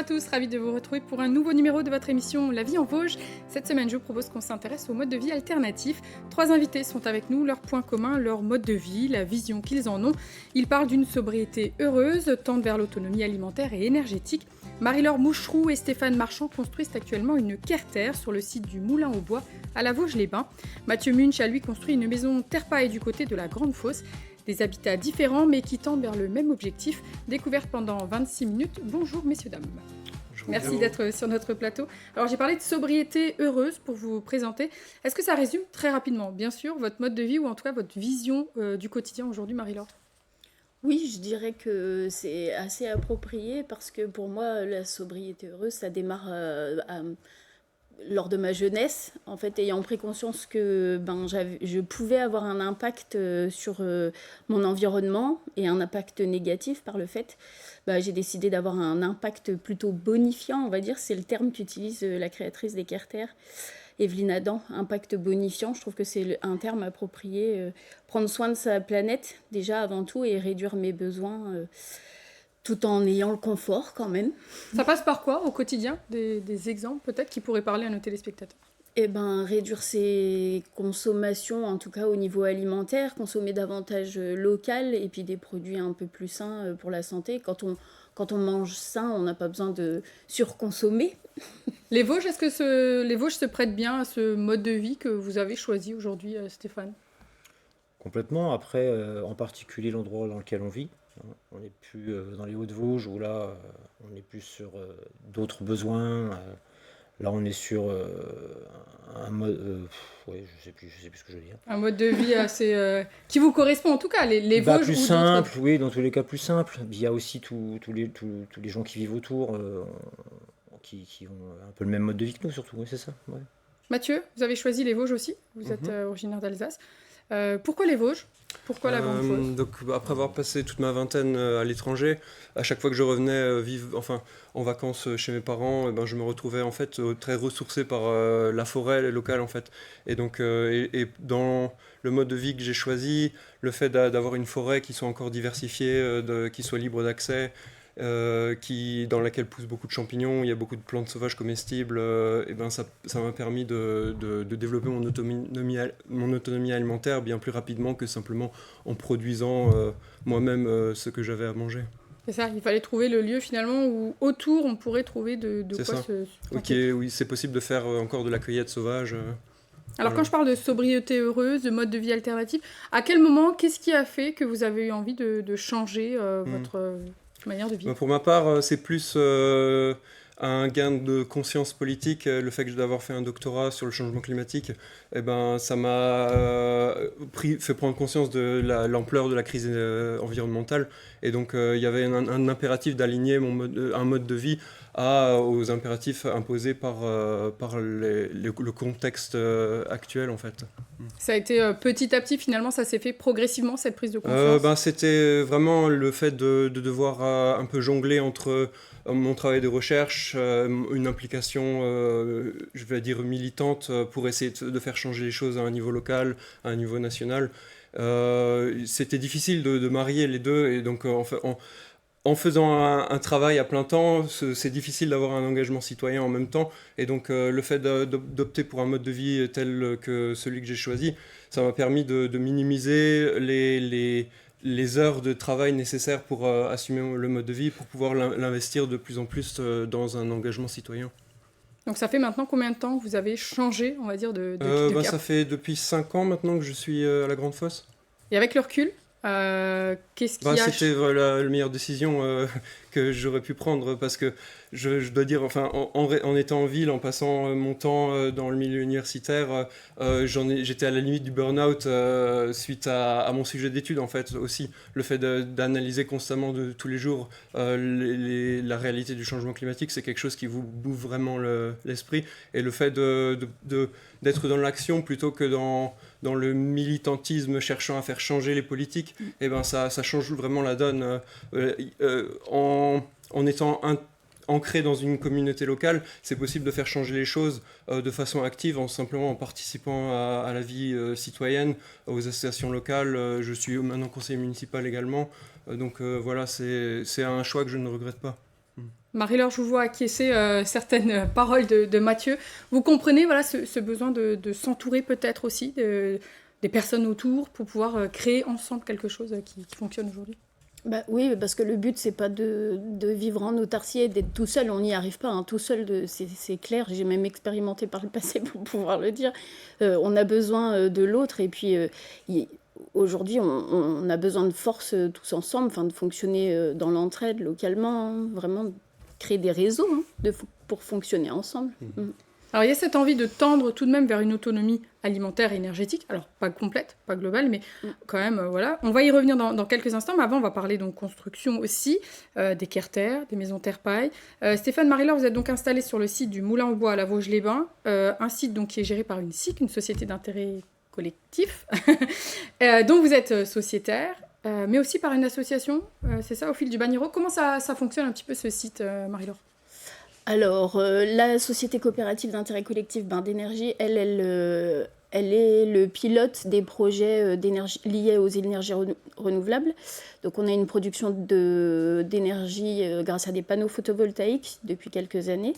à tous, ravi de vous retrouver pour un nouveau numéro de votre émission La vie en Vosges. Cette semaine, je vous propose qu'on s'intéresse au mode de vie alternatif. 3 invités sont avec nous, leurs points communs, leur mode de vie, la vision qu'ils en ont. Ils parlent d'une sobriété heureuse, tendent vers l'autonomie alimentaire et énergétique. Marie-Laure Moucheroux et Stéphane Marchand construisent actuellement une carrière sur le site du Moulin au Bois à la Vosges-les-Bains. Mathieu Munch a lui construit une maison terre-paille du côté de la Grande Fosse. Des habitats différents mais qui tendent vers le même objectif. Découverte pendant 26 minutes. Bonjour messieurs, dames. Bonjour. Merci d'être sur notre plateau. Alors j'ai parlé de sobriété heureuse pour vous présenter. Est-ce que ça résume très rapidement, bien sûr, votre mode de vie ou en tout cas votre vision du quotidien aujourd'hui, Marie-Laure ? Oui, je dirais que c'est assez approprié parce que pour moi, la sobriété heureuse, ça démarre lors de ma jeunesse, en fait, ayant pris conscience que je pouvais avoir un impact sur mon environnement et un impact négatif par le fait. J'ai décidé d'avoir un impact plutôt bonifiant, on va dire, c'est le terme qu'utilise la créatrice des Carter, Evelyne Adam, impact bonifiant. Je trouve que c'est un terme approprié. Prendre soin de sa planète, déjà avant tout, et réduire mes besoins tout en ayant le confort quand même. Ça passe par quoi au quotidien ? Des exemples peut-être qui pourraient parler à nos téléspectateurs ? Réduire ses consommations, en tout cas au niveau alimentaire, consommer davantage local et puis des produits un peu plus sains pour la santé. Quand on mange sain, on n'a pas besoin de surconsommer. Les Vosges, est-ce que les Vosges se prêtent bien à ce mode de vie que vous avez choisi aujourd'hui, Stéphane ? Complètement. Après, en particulier l'endroit dans lequel on vit. On n'est plus dans les Hauts-de-Vosges où là, on est plus sur d'autres besoins. Là, on est sur un mode... je sais plus ce que je veux dire. Un mode de vie assez... qui vous correspond en tout cas, les Vosges plus ou simple, d'autres... oui, dans tous les cas plus simple. Il y a aussi tous les gens qui vivent autour, qui ont un peu le même mode de vie que nous, surtout. Oui, c'est ça. Ouais. Mathieu, vous avez choisi les Vosges aussi. Vous êtes originaire d'Alsace. Pourquoi les Vosges ? Pourquoi la Grande Fosse ? Donc, après avoir passé toute ma vingtaine à l'étranger, à chaque fois que je revenais en vacances chez mes parents, je me retrouvais en fait très ressourcé par la forêt locale en fait. Et donc et dans le mode de vie que j'ai choisi, le fait d'avoir une forêt qui soit encore diversifiée, qui soit libre d'accès, dans laquelle poussent beaucoup de champignons, il y a beaucoup de plantes sauvages comestibles, ça m'a permis de développer mon autonomie alimentaire bien plus rapidement que simplement en produisant moi-même ce que j'avais à manger. C'est ça, il fallait trouver le lieu finalement où autour on pourrait trouver de c'est quoi ça. se Oui, c'est possible de faire encore de la cueillette sauvage. Alors quand je parle de sobriété heureuse, de mode de vie alternatif, à quel moment, qu'est-ce qui a fait que vous avez eu envie de changer votre manière de vivre ? Pour ma part, c'est plus un gain de conscience politique. Le fait d'avoir fait un doctorat sur le changement climatique, ça m'a fait prendre conscience de l'ampleur de la crise environnementale. Et donc, il y avait un impératif d'aligner un mode de vie aux impératifs imposés par le contexte actuel, en fait. Ça a été petit à petit, finalement, ça s'est fait progressivement, cette prise de conscience ? C'était vraiment le fait de devoir un peu jongler entre mon travail de recherche, une implication, je vais dire, militante pour essayer de faire changer les choses à un niveau local, à un niveau national. C'était difficile de marier les deux, et donc en faisant un travail à plein temps, c'est difficile d'avoir un engagement citoyen en même temps. Et donc le fait d'opter pour un mode de vie tel que celui que j'ai choisi, ça m'a permis de minimiser les heures de travail nécessaires pour assumer le mode de vie, pour pouvoir l'investir de plus en plus dans un engagement citoyen. Donc ça fait maintenant combien de temps que vous avez changé, on va dire, de cap ? Ça fait depuis 5 ans maintenant que je suis à la Grande Fosse. Et avec le recul, qu'est-ce qui a... C'était la meilleure décision que j'aurais pu prendre, parce que je dois dire, en étant en ville, en passant mon temps dans le milieu universitaire, j'étais à la limite du burn-out suite à mon sujet d'étude, en fait, aussi. Le fait d'analyser constamment tous les jours la réalité du changement climatique, c'est quelque chose qui vous bouffe vraiment l'esprit. Et le fait d'être dans l'action plutôt que dans le militantisme cherchant à faire changer les politiques, ça change vraiment la donne. En étant ancré dans une communauté locale, c'est possible de faire changer les choses de façon active, simplement en participant à la vie citoyenne, aux associations locales. Je suis maintenant conseiller municipal également. Donc voilà, c'est un choix que je ne regrette pas. Marie-Laure, je vous vois acquiescer certaines paroles de Mathieu. Vous comprenez voilà, ce besoin de s'entourer peut-être aussi des personnes autour pour pouvoir créer ensemble quelque chose qui fonctionne aujourd'hui? Bah oui, parce que le but, c'est pas de vivre en autarcie et d'être tout seul. On n'y arrive pas, hein. Tout seul, c'est clair. J'ai même expérimenté par le passé pour pouvoir le dire. On a besoin de l'autre. Et puis, aujourd'hui, on a besoin de force tous ensemble, enfin, de fonctionner dans l'entraide localement, hein. Vraiment créer des réseaux, hein, pour fonctionner ensemble. Alors il y a cette envie de tendre tout de même vers une autonomie alimentaire et énergétique, alors pas complète, pas globale, mais quand même, voilà. On va y revenir dans quelques instants, mais avant on va parler donc construction aussi, des Kerter, des maisons terre-paille. Stéphane, Marie-Laure, vous êtes donc installés sur le site du Moulin au Bois à la Vosges-les-Bains, un site donc qui est géré par une SIC, une société d'intérêt collectif, dont vous êtes sociétaire, mais aussi par une association, c'est ça, au fil du Bagnero. Comment ça fonctionne un petit peu ce site, Marie-Laure? Alors, la société coopérative d'intérêt collectif Bain d'énergie, elle est le pilote des projets liés aux énergies renouvelables. Donc, on a une production d'énergie grâce à des panneaux photovoltaïques depuis quelques années.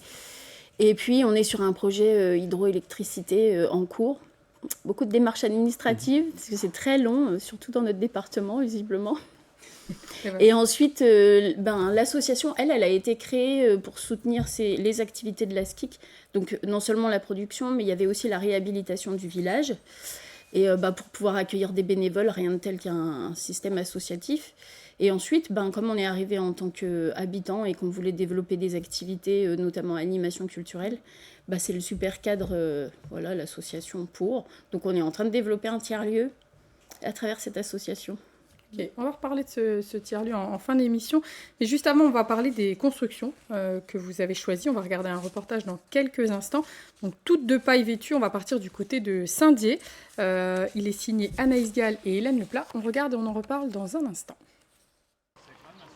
Et puis, on est sur un projet hydroélectricité en cours. Beaucoup de démarches administratives, parce que c'est très long, surtout dans notre département, visiblement. Et ensuite, l'association, elle a été créée pour soutenir les activités de la SCIC. Donc, non seulement la production, mais il y avait aussi la réhabilitation du village. Et pour pouvoir accueillir des bénévoles, rien de tel qu'un système associatif. Et ensuite, comme on est arrivé en tant qu'habitant et qu'on voulait développer des activités, notamment animation culturelle, c'est le super cadre, l'association pour. Donc, on est en train de développer un tiers-lieu à travers cette association. Okay. On va reparler de ce tiers-lieu en fin d'émission. Mais juste avant, on va parler des constructions que vous avez choisies. On va regarder un reportage dans quelques instants. Donc, toutes de paille vêtue. On va partir du côté de Saint-Dié. Il est signé Anaïs Gall et Hélène Leplat. On regarde et on en reparle dans un instant.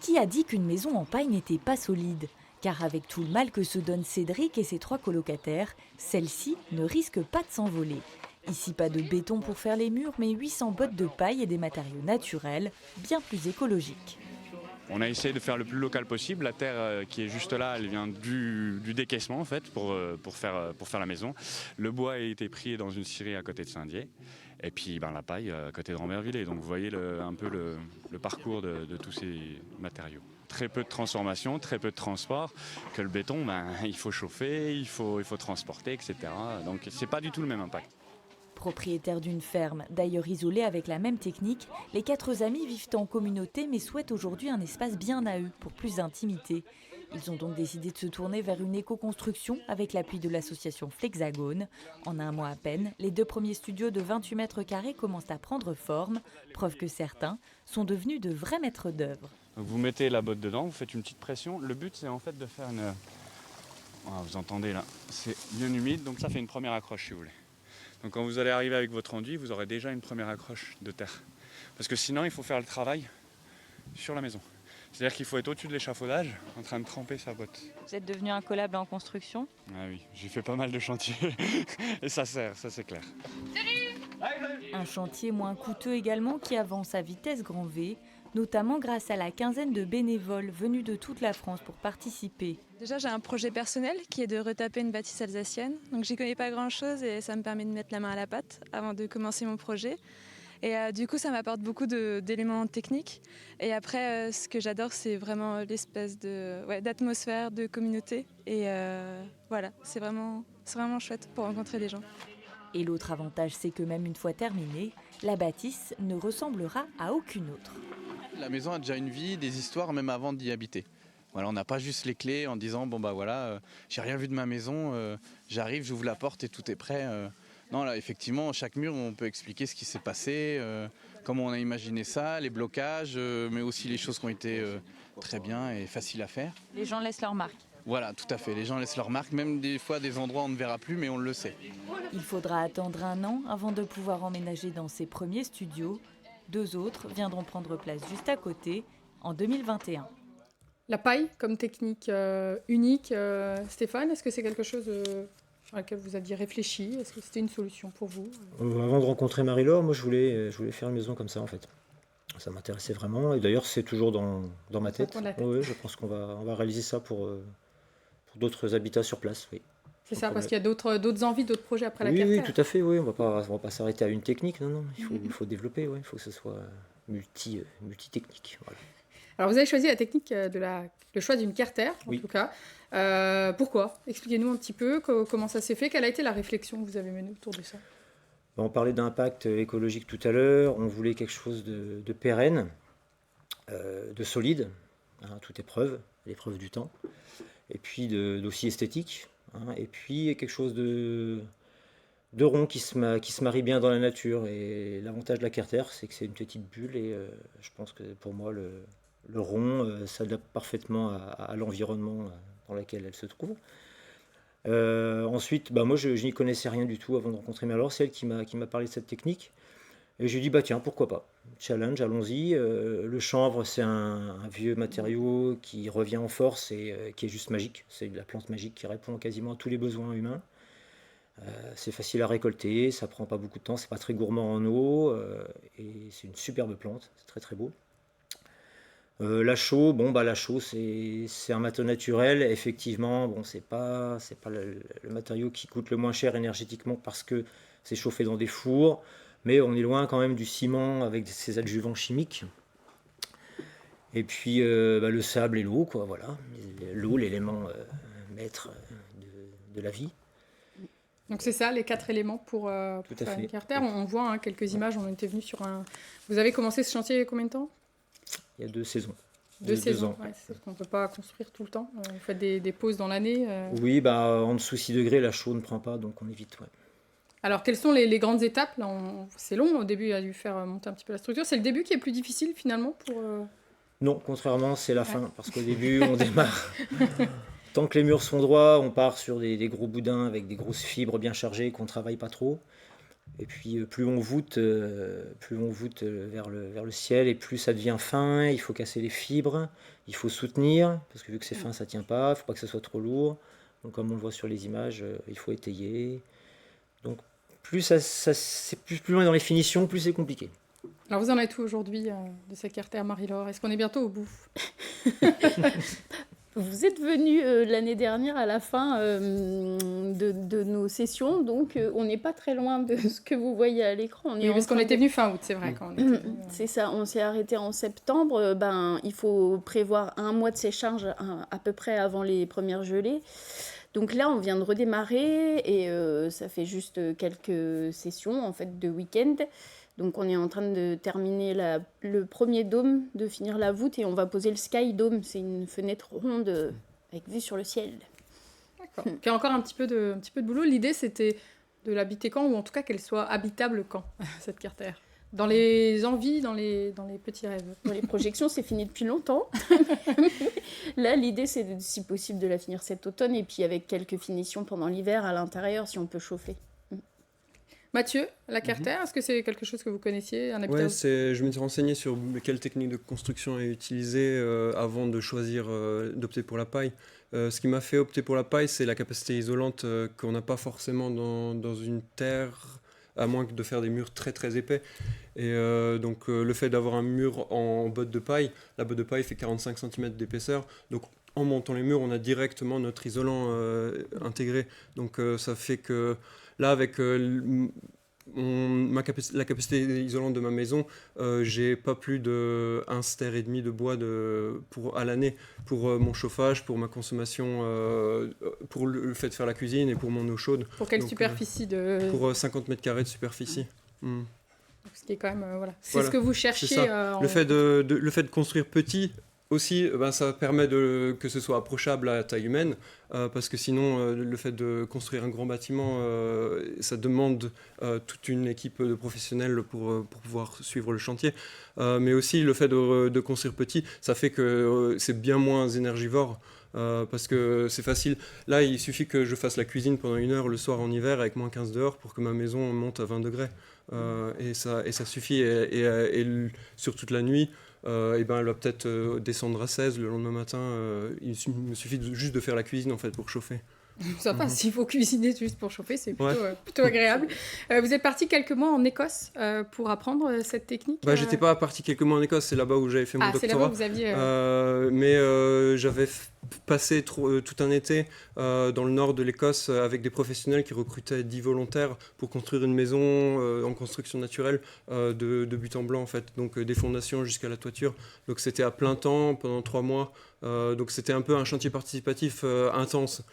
Qui a dit qu'une maison en paille n'était pas solide ? Car avec tout le mal que se donnent Cédric et ses 3 colocataires, celle-ci ne risque pas de s'envoler. Ici, pas de béton pour faire les murs, mais 800 bottes de paille et des matériaux naturels, bien plus écologiques. On a essayé de faire le plus local possible. La terre qui est juste là, elle vient du décaissement en fait, pour faire la maison. Le bois a été pris dans une scierie à côté de Saint-Dié. Et puis la paille à côté de Rambervillers. Donc vous voyez un peu le parcours de tous ces matériaux. Très peu de transformation, très peu de transport. Que le béton, il faut chauffer, il faut transporter, etc. Donc c'est pas du tout le même impact. Propriétaires d'une ferme, d'ailleurs isolée avec la même technique, les 4 amis vivent en communauté mais souhaitent aujourd'hui un espace bien à eux pour plus d'intimité. Ils ont donc décidé de se tourner vers une éco-construction avec l'appui de l'association Flexagone. En un mois à peine, les 2 premiers studios de 28 mètres carrés commencent à prendre forme, preuve que certains sont devenus de vrais maîtres d'œuvre. Vous mettez la botte dedans, vous faites une petite pression. Le but c'est en fait de faire une... vous entendez là, c'est bien humide, donc ça fait une première accroche si vous voulez. Donc quand vous allez arriver avec votre enduit, vous aurez déjà une première accroche de terre. Parce que sinon, il faut faire le travail sur la maison. C'est-à-dire qu'il faut être au-dessus de l'échafaudage, en train de tremper sa botte. Vous êtes devenu incollable en construction ? Ah oui, j'ai fait pas mal de chantiers. Et ça sert, ça c'est clair. Un chantier moins coûteux également qui avance à vitesse grand V, notamment grâce à la quinzaine de bénévoles venus de toute la France pour participer. Déjà, j'ai un projet personnel qui est de retaper une bâtisse alsacienne. Donc, j'y connais pas grand-chose et ça me permet de mettre la main à la pâte avant de commencer mon projet. Et du coup, ça m'apporte beaucoup d'éléments techniques. Et après, ce que j'adore, c'est vraiment l'espèce d'atmosphère, de communauté. Et voilà, c'est vraiment chouette pour rencontrer des gens. Et l'autre avantage, c'est que même une fois terminée, la bâtisse ne ressemblera à aucune autre. La maison a déjà une vie, des histoires, même avant d'y habiter. Voilà, on n'a pas juste les clés en disant j'ai rien vu de ma maison, j'arrive, j'ouvre la porte et tout est prêt. Non, là, effectivement, chaque mur, on peut expliquer ce qui s'est passé, comment on a imaginé ça, les blocages, mais aussi les choses qui ont été très bien et faciles à faire. Les gens laissent leur marque. Voilà, tout à fait. Les gens laissent leur marque, même des fois des endroits où on ne verra plus, mais on le sait. Il faudra attendre 1 an avant de pouvoir emménager dans ses premiers studios. 2 autres viendront prendre place juste à côté en 2021. La paille comme technique unique, Stéphane, est-ce que c'est quelque chose à laquelle vous aviez réfléchi ? Est-ce que c'était une solution pour vous ? Avant de rencontrer Marie-Laure, moi je voulais faire une maison comme ça en fait. Ça m'intéressait vraiment, et d'ailleurs c'est toujours dans ma Sur le tête. coin de la tête. Oui, je pense qu'on va réaliser ça pour d'autres habitats sur place, oui. C'est Sans ça, parce problème. qu'il y a d'autres envies, d'autres projets après la Oui, oui, Carter. tout à fait, oui. On va pas s'arrêter à une technique, non, non. Il faut développer, oui. Il faut que ce soit multi-technique. Voilà. Alors, vous avez choisi la technique le choix d'une Carter, en Oui. tout cas. Pourquoi? Expliquez-nous un petit peu comment ça s'est fait. Quelle a été la réflexion que vous avez menée autour de ça? On parlait d'impact écologique tout à l'heure. On voulait quelque chose de pérenne, de solide, hein, toute épreuve, l'épreuve du temps, et puis d'aussi esthétique, hein, et puis quelque chose de rond qui se marie bien dans la nature. Et l'avantage de la Carter, c'est que c'est une petite bulle, et je pense que pour moi, le rond s'adapte parfaitement à l'environnement dans lequel elle se trouve. Ensuite, moi je n'y connaissais rien du tout avant de rencontrer Marie-Laure. C'est elle qui m'a parlé de cette technique. Et j'ai dit, tiens, pourquoi pas. Challenge, allons-y. Le chanvre, c'est un vieux matériau qui revient en force et qui est juste magique. C'est de la plante magique qui répond quasiment à tous les besoins humains. C'est facile à récolter, ça prend pas beaucoup de temps, c'est pas très gourmand en eau, et c'est une superbe plante, c'est très très beau. La chaux, la chaux c'est un matériau naturel, effectivement, c'est pas le matériau qui coûte le moins cher énergétiquement parce que c'est chauffé dans des fours, mais on est loin quand même du ciment avec ses adjuvants chimiques. Et puis le sable et l'eau, quoi, voilà. L'eau, l'élément maître de la vie. Donc c'est ça, les 4 éléments pour faire une Carter. On voit quelques images, on était venu sur un... Vous avez commencé ce chantier il y a combien de temps? Il y a 2 saisons. 2 saisons, ans. ouais, c'est parce qu'on ne peut pas construire tout le temps. Vous faites des pauses dans l'année. Oui, en dessous 6 degrés, la chaux ne prend pas, donc on évite. Ouais. Alors, quelles sont les grandes étapes? Là, c'est long, au début, il a dû faire monter un petit peu la structure. C'est le début qui est plus difficile, finalement, pour... Non, contrairement, c'est la fin, parce qu'au début, on démarre... Tant que les murs sont droits, on part sur des gros boudins avec des grosses fibres bien chargées qu'on ne travaille pas trop. Et puis plus on voûte vers le ciel, et plus ça devient fin. Il faut casser les fibres, il faut soutenir, parce que vu que c'est fin, ça ne tient pas. Il ne faut pas que ça soit trop lourd. Donc comme on le voit sur les images, il faut étayer. Donc plus c'est plus loin dans les finitions, plus c'est compliqué. Alors vous en êtes où aujourd'hui de cette Carter, Marie-Laure? Est-ce qu'on est bientôt au bout? Vous êtes venu l'année dernière à la fin de nos sessions, donc on n'est pas très loin de ce que vous voyez à l'écran. Oui, parce qu'on était venu fin août, c'est vrai. C'est ça, on s'est arrêté en septembre. Il faut prévoir 1 mois de séchage à peu près avant les premières gelées. Donc là, on vient de redémarrer et ça fait juste quelques sessions en fait, de week-end. Donc on est en train de terminer le premier dôme, de finir la voûte, et on va poser le Sky Dome. C'est une fenêtre ronde avec vue sur le ciel. D'accord. Il y a encore un petit peu de boulot. L'idée, c'était de l'habiter quand, ou en tout cas qu'elle soit habitable quand, cette Carter? Dans les envies, dans les petits rêves. Dans les projections, c'est fini depuis longtemps. Là, l'idée, c'est si possible de la finir cet automne, et puis avec quelques finitions pendant l'hiver à l'intérieur, si on peut chauffer. Mathieu, la Carter, est-ce que c'est quelque chose que vous connaissiez, un habitat? Ouais, je m'étais renseigné sur quelle technique de construction est utilisée avant de choisir d'opter pour la paille. Ce qui m'a fait opter pour la paille, c'est la capacité isolante qu'on n'a pas forcément dans une terre, à moins que de faire des murs très très épais. Et donc le fait d'avoir un mur en botte de paille, la botte de paille fait 45 cm d'épaisseur, donc en montant les murs, on a directement notre isolant intégré. Donc ça fait que là, avec la capacité isolante de ma maison, j'ai pas plus de 1,5 stère de bois à l'année pour mon chauffage, pour ma consommation, pour le fait de faire la cuisine et pour mon eau chaude. Pour quelle superficie Pour 50 mètres carrés de superficie. Ce qui est quand même... C'est ce que vous cherchiez. Le fait de construire petit... Aussi, ça permet que ce soit approchable à taille humaine, parce que sinon, le fait de construire un grand bâtiment, ça demande toute une équipe de professionnels pour pouvoir suivre le chantier. Mais aussi, le fait de construire petit, ça fait que c'est bien moins énergivore, parce que c'est facile. Là, il suffit que je fasse la cuisine pendant 1 heure le soir en hiver avec moins 15 dehors pour que ma maison monte à 20 degrés. Et ça suffit. Et sur toute la nuit, elle va peut-être descendre à 16 le lendemain matin. Il me suffit juste de faire la cuisine en fait pour chauffer. Ça va, s'il faut cuisiner juste pour chauffer, c'est plutôt, Ouais. plutôt agréable. Vous êtes parti quelques mois en Écosse pour apprendre cette technique. J'étais pas parti quelques mois en Écosse, c'est là-bas où j'avais fait mon Ah, c'est là-bas doctorat. que vous aviez... Mais j'avais passé tout un été dans le nord de l'Écosse avec des professionnels qui recrutaient 10 volontaires pour construire une maison en construction naturelle de but en blanc en fait, donc des fondations jusqu'à la toiture. Donc c'était à plein temps pendant 3 mois. Donc c'était un peu un chantier participatif intense.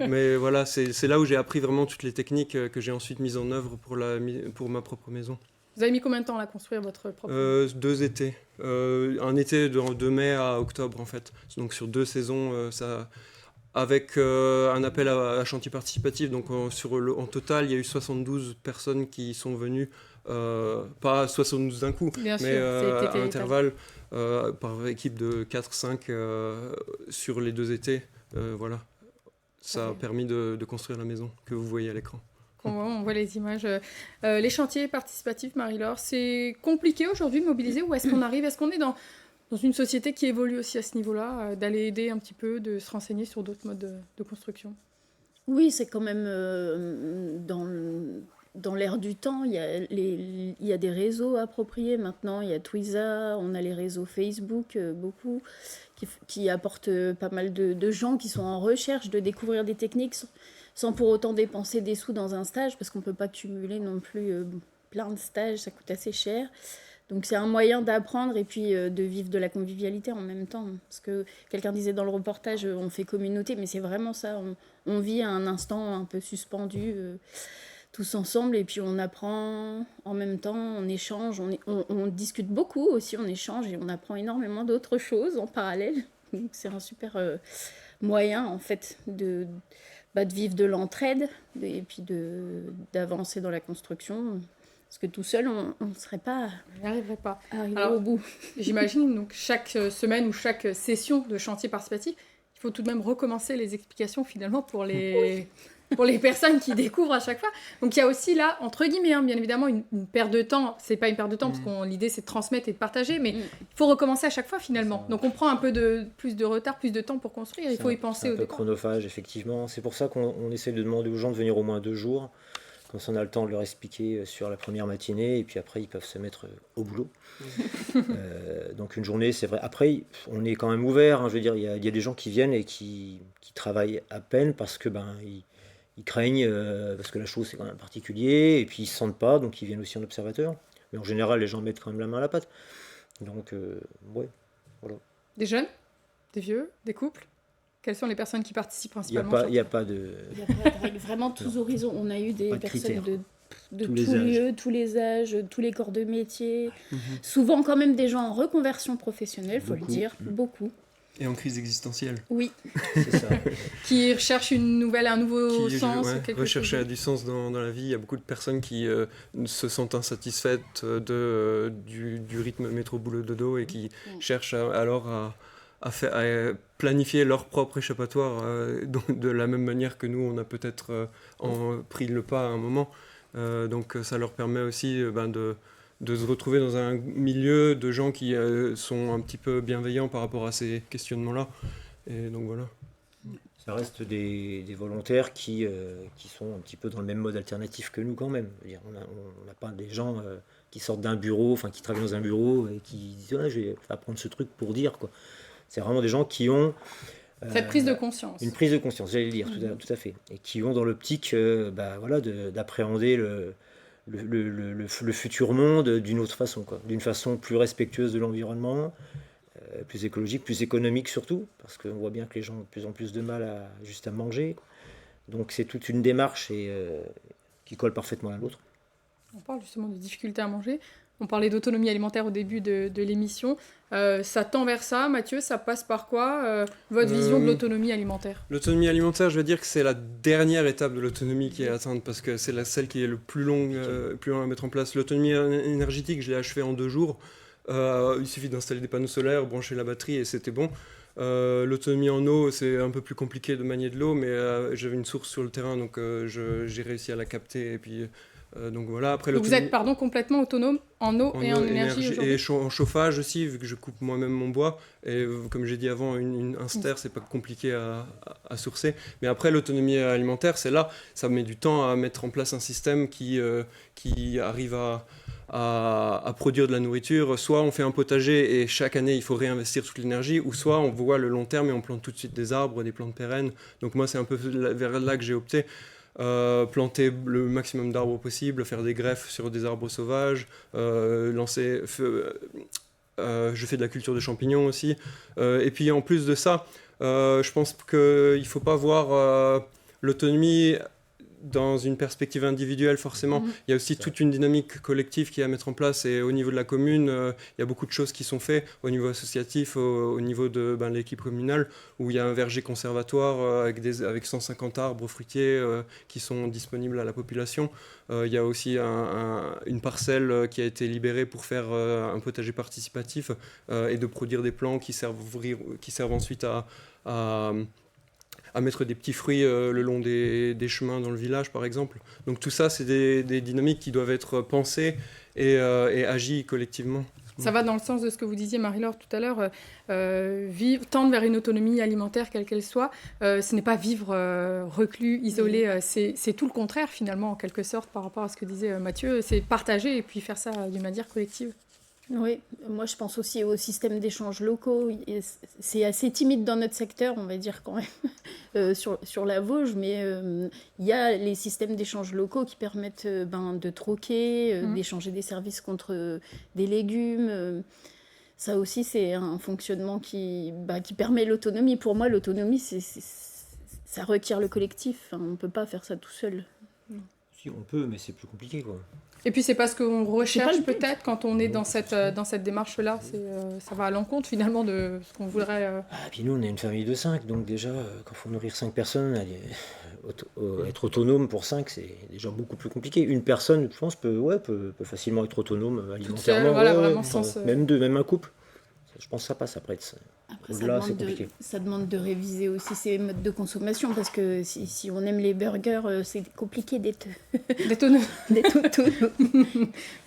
Mais voilà, c'est là où j'ai appris vraiment toutes les techniques que j'ai ensuite mises en œuvre pour ma propre maison. Vous avez mis combien de temps à construire votre propre... 2 étés. Un été de mai à octobre en fait. Donc sur 2 saisons, avec un appel à chantier participatif. Donc en total, il y a eu 72 personnes qui sont venues. Pas 72 d'un coup, Bien mais sûr, à intervalle par équipe de 4-5 sur les 2 étés. Voilà. Ça a permis de construire la maison que vous voyez à l'écran. On voit les images. Les chantiers participatifs, Marie-Laure, c'est compliqué aujourd'hui de mobiliser ou est-ce qu'on est dans une société qui évolue aussi à ce niveau-là, d'aller aider un petit peu, de se renseigner sur d'autres modes de construction? Oui, c'est quand même dans l'air du temps. Il y a des réseaux appropriés maintenant. Il y a Twiza, on a les réseaux Facebook, beaucoup, qui apportent pas mal de gens qui sont en recherche de découvrir des techniques sans pour autant dépenser des sous dans un stage, parce qu'on ne peut pas cumuler non plus plein de stages, ça coûte assez cher. Donc c'est un moyen d'apprendre et puis de vivre de la convivialité en même temps. Parce que quelqu'un disait dans le reportage, on fait communauté, mais c'est vraiment ça. On vit à un instant un peu suspendu, tous ensemble, et puis on apprend en même temps, on échange, on discute beaucoup aussi, on échange et on apprend énormément d'autres choses en parallèle. Donc c'est un super moyen en fait de vivre de l'entraide et puis d'avancer dans la construction. Parce que tout seul, on ne serait pas... On n'y arriverait pas. Arrivé au bout. J'imagine, donc chaque semaine ou chaque session de chantier participatif, il faut tout de même recommencer les explications finalement pour les personnes qui découvrent à chaque fois. Donc il y a aussi là, entre guillemets, bien évidemment, une perte de temps. C'est pas une perte de temps parce que l'idée c'est de transmettre et de partager, mais il faut recommencer à chaque fois finalement. Donc on prend un peu plus de retard, plus de temps pour construire. Il faut y penser au départ. C'est un peu chronophage, effectivement. C'est pour ça qu'on essaie de demander aux gens de venir au moins 2 jours. Comme ça, on a le temps de leur expliquer sur la première matinée, et puis après, ils peuvent se mettre au boulot. Donc une journée, c'est vrai. Après, on est quand même ouvert. Je veux dire, il y a des gens qui viennent et qui travaillent à peine parce que ils craignent, parce que la chose c'est quand même particulier, et puis ils ne se sentent pas, donc ils viennent aussi en observateur. Mais en général, les gens mettent quand même la main à la pâte. Donc, ouais, voilà. Des jeunes, des vieux, des couples? Quelles sont les personnes qui participent principalement? Il n'y a pas de règle, vraiment tous horizons. On a eu des personnes de tous les lieux, tous les âges, tous les corps de métier. Souvent quand même des gens en reconversion professionnelle, il faut le dire, beaucoup. Et en crise existentielle. Oui. C'est ça. Qui recherchent un nouveau sens. Rechercher du sens dans la vie. Il y a beaucoup de personnes qui se sentent insatisfaites du rythme métro-boulot-dodo et qui cherchent alors à planifier leur propre échappatoire de la même manière que nous, on a peut-être pris le pas à un moment. Donc ça leur permet aussi de se retrouver dans un milieu de gens qui sont un petit peu bienveillants par rapport à ces questionnements-là. Et donc voilà. Ça reste des volontaires qui sont un petit peu dans le même mode alternatif que nous quand même. On n'a pas des gens qui sortent d'un bureau, enfin qui travaillent dans un bureau et qui disent je vais apprendre ce truc pour dire quoi. C'est vraiment des gens qui ont cette prise de conscience. Une prise de conscience, j'allais le dire, tout à fait. Et qui ont dans l'optique d'appréhender le futur monde d'une autre façon, quoi. D'une façon plus respectueuse de l'environnement, plus écologique, plus économique surtout, parce qu'on voit bien que les gens ont de plus en plus de mal à manger. Donc c'est toute une démarche qui colle parfaitement à l'autre. On parle justement de difficultés à manger. On parlait d'autonomie alimentaire au début de l'émission. Ça tend vers ça, Mathieu, ça passe par quoi, votre vision de l'autonomie alimentaire? L'autonomie alimentaire, je veux dire que c'est la dernière étape de l'autonomie qui est atteinte, parce que c'est celle qui est le plus long à mettre en place. L'autonomie énergétique, je l'ai achevée en 2 jours. Il suffit d'installer des panneaux solaires, brancher la batterie et c'était bon. L'autonomie en eau, c'est un peu plus compliqué de manier de l'eau, mais j'avais une source sur le terrain, donc j'ai réussi à la capter et puis Donc voilà, après Donc vous êtes complètement autonome en eau et en énergie aujourd'hui. Et en chauffage aussi, vu que je coupe moi-même mon bois. Et comme j'ai dit avant, un ster, c'est pas compliqué à sourcer. Mais après, l'autonomie alimentaire, c'est là, ça met du temps à mettre en place un système qui arrive à produire de la nourriture. Soit on fait un potager et chaque année, il faut réinvestir toute l'énergie, ou soit on voit le long terme et on plante tout de suite des arbres, des plantes pérennes. Donc moi, c'est un peu vers là que j'ai opté. Planter le maximum d'arbres possible, faire des greffes sur des arbres sauvages, je fais de la culture de champignons aussi. Et puis en plus de ça, je pense qu'il ne faut pas voir l'autonomie dans une perspective individuelle forcément. Il y a aussi toute une dynamique collective qui est à mettre en place, et au niveau de la commune, il y a beaucoup de choses qui sont faites au niveau associatif, au niveau de l'équipe communale, où il y a un verger conservatoire avec 150 arbres fruitiers qui sont disponibles à la population. Il y a aussi une parcelle qui a été libérée pour faire un potager participatif et de produire des plants qui servent ensuite à mettre des petits fruits le long des chemins dans le village, par exemple. Donc tout ça, c'est des dynamiques qui doivent être pensées et agies collectivement. Ça va dans le sens de ce que vous disiez, Marie-Laure, tout à l'heure. Tendre vers une autonomie alimentaire, quelle qu'elle soit, ce n'est pas vivre reclus, isolé. C'est tout le contraire, finalement, en quelque sorte, par rapport à ce que disait Mathieu. C'est partager et puis faire ça d'une manière collective. Oui, moi je pense aussi aux systèmes d'échanges locaux. C'est assez timide dans notre secteur, on va dire quand même, sur la Vosges, mais il y a les systèmes d'échanges locaux qui permettent de troquer, d'échanger des services contre des légumes. Ça aussi, c'est un fonctionnement qui permet l'autonomie. Pour moi, l'autonomie, ça requiert le collectif. Enfin, on ne peut pas faire ça tout seul. Si, on peut, mais c'est plus compliqué, quoi. Et puis c'est pas ce qu'on recherche peut-être quand on est dans cette démarche-là. Ça va à l'encontre finalement de ce qu'on voudrait. Et puis nous, on est une famille de 5, donc déjà, quand il faut nourrir 5 personnes, être autonome pour 5, c'est déjà beaucoup plus compliqué. Une personne, je pense, peut facilement être autonome alimentairement. Voilà, vraiment sans même deux, même un couple. Je pense que ça passe après. Au-delà, c'est compliqué. Ça demande de réviser aussi ses modes de consommation, parce que si on aime les burgers, c'est compliqué d'être autonome.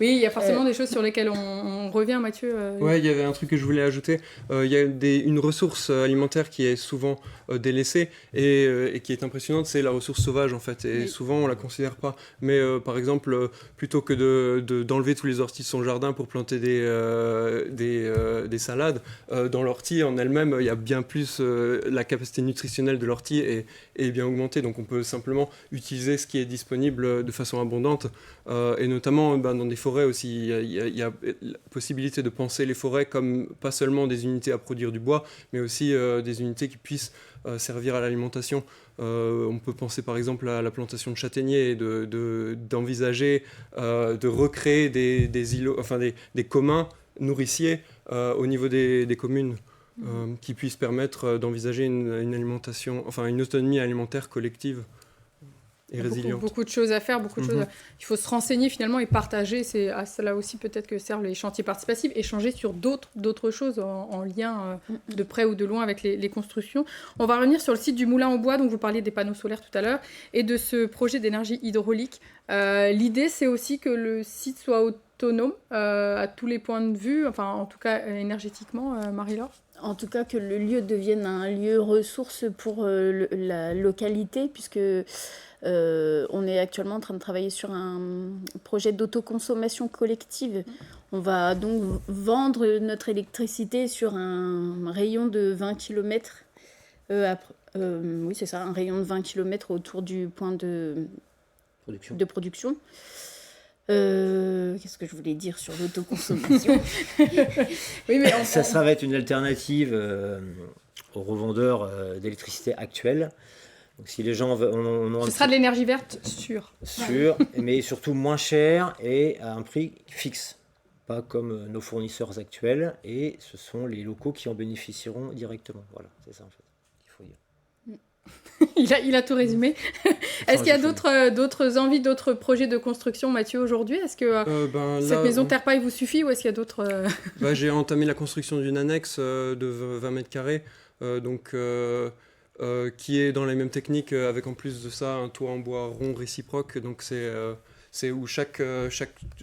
Oui, il y a forcément des choses sur lesquelles on revient, Mathieu. Ouais, il y avait un truc que je voulais ajouter. Il y a une ressource alimentaire qui est souvent délaissée et qui est impressionnante, c'est la ressource sauvage en fait. Et souvent on la considère pas. Mais par exemple, plutôt que d'enlever tous les orties de son jardin pour planter des salades, dans l'ortie en elle-même, il y a bien plus la capacité nutritionnelle de l'ortie est bien augmentée. Donc on peut simplement utiliser ce qui est disponible de façon abondante. Et notamment dans des forêts aussi, il y a la possibilité de penser les forêts comme pas seulement des unités à produire du bois, mais aussi des unités qui puissent servir à l'alimentation. On peut penser par exemple à la plantation de châtaigniers et d'envisager de recréer des îlots, enfin des communs nourriciers au niveau des communes qui puissent permettre d'envisager une alimentation, enfin une autonomie alimentaire collective et résiliente. Beaucoup de choses à faire, beaucoup de choses. Il faut se renseigner finalement et partager. C'est à cela aussi peut-être que servent les chantiers participatifs, échanger sur d'autres choses en lien de près ou de loin avec les constructions. On va revenir sur le site du Moulin au Bois, dont vous parliez des panneaux solaires tout à l'heure, et de ce projet d'énergie hydraulique. L'idée, c'est aussi que le site soit autonome à tous les points de vue, enfin en tout cas énergétiquement, Marie-Laure. En tout cas, que le lieu devienne un lieu ressource pour la localité, puisque on est actuellement en train de travailler sur un projet d'autoconsommation collective. On va donc vendre notre électricité sur un rayon de 20 km. Oui, c'est ça, un rayon de 20 km autour du point de production. Qu'est-ce que je voulais dire sur l'autoconsommation? Oui, mais ça va être une alternative aux revendeurs d'électricité actuels. Donc si les gens ce sera de l'énergie verte sûre, mais surtout moins cher et à un prix fixe, pas comme nos fournisseurs actuels, et ce sont les locaux qui en bénéficieront directement. Voilà, c'est ça en fait qu'il faut dire. Il a tout résumé. Est-ce qu'il y a d'autres envies, d'autres projets de construction, Mathieu, aujourd'hui? Est-ce que cette maison terre-paille vous suffit, ou est-ce qu'il y a d'autres... J'ai entamé la construction d'une annexe de 20 mètres carrés, qui est dans les mêmes techniques, avec en plus de ça un toit en bois rond réciproque. Donc c'est c'est où chaque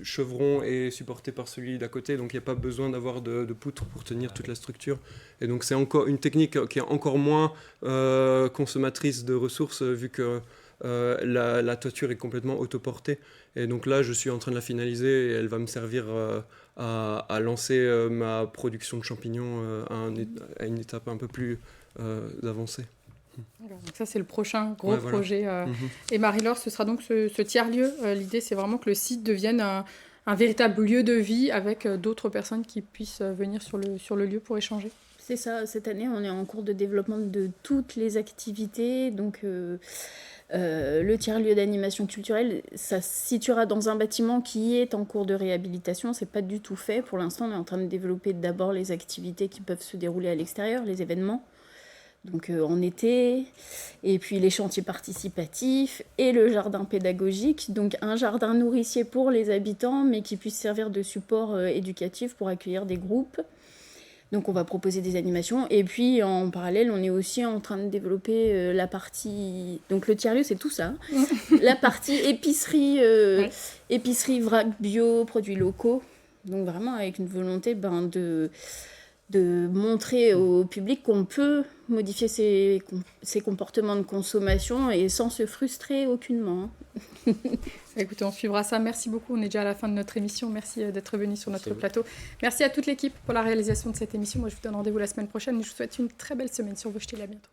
chevron est supporté par celui d'à côté, donc il n'y a pas besoin d'avoir de poutre pour tenir toute la structure. Et donc c'est encore une technique qui est encore moins consommatrice de ressources, vu que la toiture est complètement autoportée. Et donc là, je suis en train de la finaliser et elle va me servir à lancer ma production de champignons à une étape un peu plus avancée. Donc ça, c'est le prochain gros projet. Et Marie-Laure, ce sera donc ce tiers-lieu. L'idée, c'est vraiment que le site devienne un véritable lieu de vie avec d'autres personnes qui puissent venir sur le lieu pour échanger. C'est ça, cette année, on est en cours de développement de toutes les activités. Donc, le tiers-lieu d'animation culturelle, ça se situera dans un bâtiment qui est en cours de réhabilitation. C'est pas du tout fait. Pour l'instant, on est en train de développer d'abord les activités qui peuvent se dérouler à l'extérieur, les événements. Donc en été, et puis les chantiers participatifs et le jardin pédagogique, donc un jardin nourricier pour les habitants, mais qui puisse servir de support éducatif pour accueillir des groupes. Donc on va proposer des animations, et puis en parallèle, on est aussi en train de développer la partie... Donc le tiers-lieu, c'est tout ça, la partie épicerie, épicerie vrac bio, produits locaux, donc vraiment avec une volonté de montrer au public qu'on peut modifier ses comportements de consommation et sans se frustrer aucunement. Écoutez, on suivra ça. Merci beaucoup. On est déjà à la fin de notre émission. Merci d'être venu sur notre plateau. Merci à toute l'équipe pour la réalisation de cette émission. Moi, je vous donne rendez-vous la semaine prochaine et je vous souhaite une très belle semaine sur Vos Ch'ti. À bientôt.